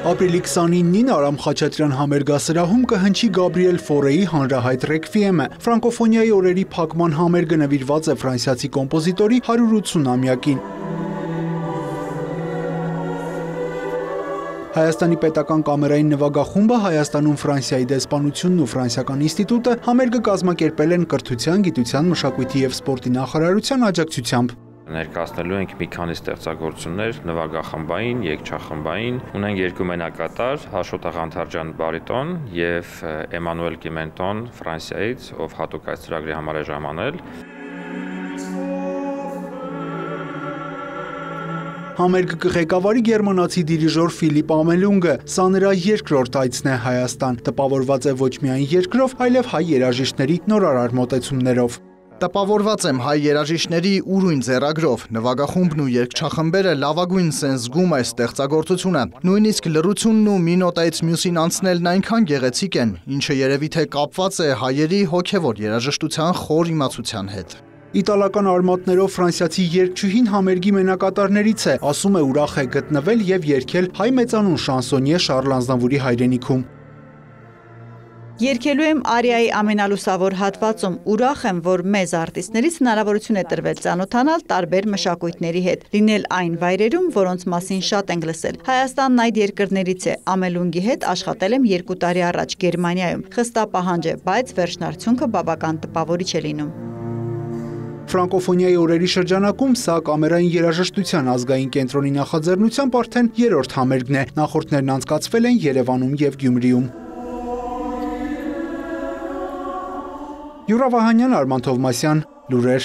Ապրիլի 29-ին Արամ Խաչատրյան համերգասրահում կհնչի Գաբրիել Ֆորեի հանրահայտ ռեքվիեմը։ Ֆրանկոֆոնիայի օրերի փակման համերգը նվիրված է ֆրանսիացի կոմպոզիտորի 180-ամյակին։ Հայաստանի պետական կամերային նվագախումբը, Հայաստանում Ֆրանսիայի դեսպանությունն ու Ֆրանսիական ինստիտուտը համերգը կազմակերպել են Կրթության, գիտության, մշակույթի և սպորտի նախարարության աջակցությամբ։ Ներկայացնելու ենք մի քանի ստեղծագործություններ նվագախմբային, երգչախմբային, ունենք երկու մենակատար, Հաշոտ Աղանդարյան բարիտոն եւ Էմանուել Կիմենտոն Ֆրանսիայից, ով հատուկ այս ծրագրի համար է ժամանել։ Համերգը կղեկավարի գերմանացի դիրիժոր Ֆիլիպ Ամելունգը, սա նրա երկրորդ այցն է Հայաստան, տպավորված է ոչ միայն երկրով, այլև հայ երաժիշտների նորարար մոտեցումներով։ Տպավորված եմ հայ երաժիշտների ուրույն ձեռագրով, նվագախումբն ու երգչախմբերը լավագույն են զգում այս ստեղծագործությունը, նույնիսկ լռությունն ու մի նոտայից մյուսին անցնելն այնքան գեղեցիկ են, ինչը երևի թե կապված է հայերի հոգևոր երաժշտության խոր իմացության հետ։ Իտալական արմատներով ֆրանսիացի երգչուհին համերգի մենակատարներից է, ասում է ուրախ է գտնվել և երգել հայ մեծանուն շանսոնիե Շարլ Ազնավուրի հայրենիքում։ Երգելու եմ արիայի ամենալուսավոր հատվածում, ուրախ եմ, որ մեզ արտիստներից հնարավորություն է տրվել ծանոթանալ տարբեր մշակույթների հետ, լինել այն վայրերում, որոնց մասին շատ ենք լսել։ Հայաստանն այդ երկրներից է, Ամելունգի հետ աշխատել եմ 2 տարի առաջ Գերմանիայում, խստապահանջ է, բայց վերջնարդյունքը բավական տպավորիչ է լինում։ Ֆրանկոֆոնիայի օրերի շրջանակում սա կամերային երաժշտության ազգային կենտրոնի նախաձեռնությամբ արդեն 3-րդ համերգն է, նախորդներն անցկացվել են Երևանում և Գյումրիում։ Յուրա Վահանյան, Արման Թովմասյան, լուրեր։